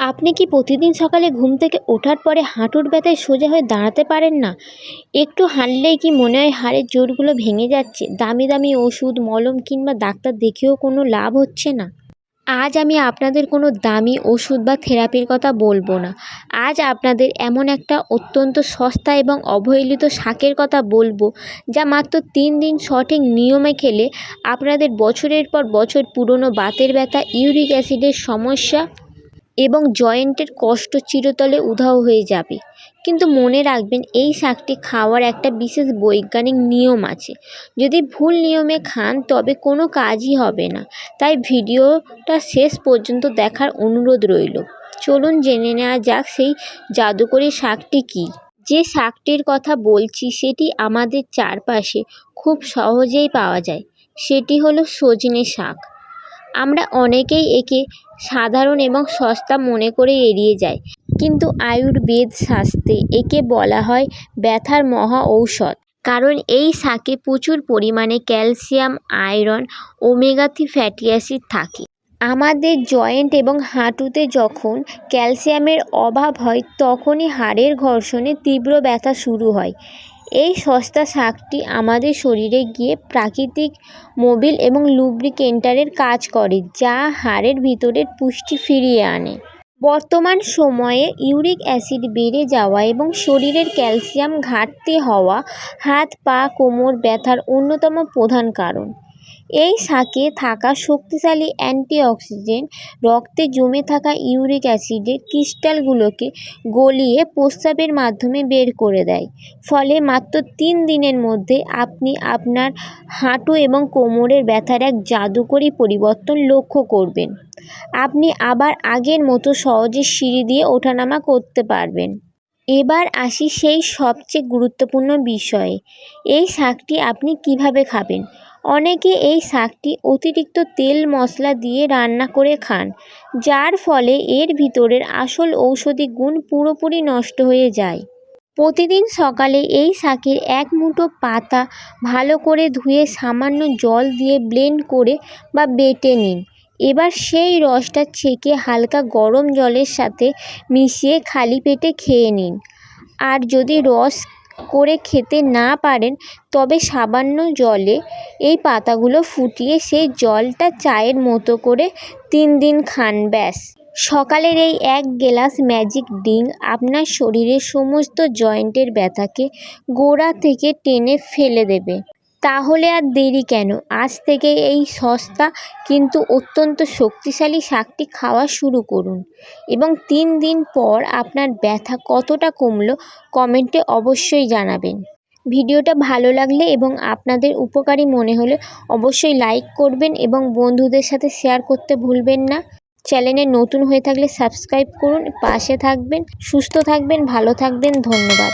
আপনি কি প্রতিদিন সকালে ঘুম থেকে ওঠার পরে হাঁটুর ব্যথায় সোজা হয়ে দাঁড়াতে পারেন না? একটু হাঁটলেই কি মনে হয় হাড়ের জোড়গুলো ভেঙে যাচ্ছে? দামি দামি ওষুধ, মলম কিংবা ডাক্তার দেখিয়েও কোনো লাভ হচ্ছে না? আজ আমি আপনাদের কোনো দামি ওষুধ বা থেরাপির কথা বলবো না। আজ আপনাদের এমন একটা অত্যন্ত সস্তা এবং অবহেলিত শাকের কথা বলবো, যা মাত্র 3 দিন সঠিক নিয়মে খেলে আপনাদের বছরের পর বছর পুরনো বাতের ব্যথা, ইউরিক অ্যাসিডের সমস্যা এবং জয়েন্টের কষ্ট চিরতরে উধাও হয়ে যাবে। কিন্তু মনে রাখবেন, এই শাকটি খাওয়ার একটা বিশেষ বৈজ্ঞানিক নিয়ম আছে। যদি ভুল নিয়মে খান তবে কোনো কাজই হবে না। তাই ভিডিওটা শেষ পর্যন্ত দেখার অনুরোধ রইল। চলুন জেনে নেওয়া যাক সেই জাদুকরী শাকটি কী। যে শাকটির কথা বলছি সেটি আমাদের চারপাশে খুব সহজেই পাওয়া যায়। সেটি হলো সজনে শাক। আমরা অনেকেই একে সাধারণ এবং সস্তা মনে করে এড়িয়ে যাই, কিন্তু আয়ুর্বেদ শাস্ত্রে একে বলা হয় ব্যথার মহা ঔষধ। কারণ এই শাকে প্রচুর পরিমাণে calcium, iron, omega 3 fatty acid থাকে। আমাদের জয়েন্ট এবং হাঁটুতে যখন ক্যালসিয়ামের অভাব হয় তখনই হাড়ের ঘর্ষণে তীব্র ব্যথা শুরু হয়। এই সস্তা শাকটি আমাদের শরীরে গিয়ে প্রাকৃতিক মোবিল এবং লুব্রিকেন্টারের কাজ করে, যা হাড়ের ভিতরের পুষ্টি ফিরিয়ে আনে। বর্তমান সময়ে ইউরিক অ্যাসিড বেড়ে যাওয়া এবং শরীরের ক্যালসিয়াম ঘাটতি হওয়া হাত, পা, কোমর ব্যথার অন্যতম প্রধান কারণ। এই শাকে থাকা শক্তিশালী অ্যান্টিঅক্সিডেন্ট রক্তে জমে থাকা ইউরিক অ্যাসিডের ক্রিস্টালগুলোকে গলিয়ে প্রস্রাবের মাধ্যমে বের করে দেয়। ফলে মাত্র 3 দিনের মধ্যে আপনি আপনার হাঁটু এবং কোমরের ব্যথার এক জাদুকরী পরিবর্তন লক্ষ্য করবেন। আপনি আবার আগের মতো সহজে সিঁড়ি দিয়ে ওঠানামা করতে পারবেন। এবার আসি সেই সবচেয়ে গুরুত্বপূর্ণ বিষয়ে, এই শাকটি আপনি কিভাবে খাবেন। অনেকে এই শাকটি অতিরিক্ত তেল মশলা দিয়ে রান্না করে খান, যার ফলে এর ভিতরের আসল ঔষধি গুণ পুরোপুরি নষ্ট হয়ে যায়। প্রতিদিন সকালে এই শাকের এক মুঠো পাতা ভালো করে ধুয়ে সামান্য জল দিয়ে ব্লেন্ড করে বা বেটে নিন। এবার সেই রসটা ছেঁকে হালকা গরম জলের সাথে মিশিয়ে খালি পেটে খেয়ে নিন। আর যদি রস করে খেতে না পারেন তবে সামান্য জলে এই পাতাগুলো ফুটিয়ে সেই জলটা চায়ের মতো করে 3 দিন খান, ব্যাস। সকালের এই 1 গ্লাস ম্যাজিক ড্রিঙ্ক আপনার শরীরের সমস্ত জয়েন্টের ব্যথাকে গোড়া থেকে টেনে ফেলে দেবে। তাহলে আর দেরি কেন? আজ থেকে এই সস্তা কিন্তু অত্যন্ত শক্তিশালী শাকটি খাওয়া শুরু করুন এবং 3 দিন পর আপনার ব্যথা কতটা কমলো কমেন্টে অবশ্যই জানাবেন। ভিডিওটা ভালো লাগলে এবং আপনাদের উপকারী মনে হলে অবশ্যই লাইক করবেন এবং বন্ধুদের সাথে শেয়ার করতে ভুলবেন না। চ্যানেলে নতুন হয়ে থাকলে সাবস্ক্রাইব করুন, পাশে থাকবেন। সুস্থ থাকবেন, ভালো থাকবেন। ধন্যবাদ।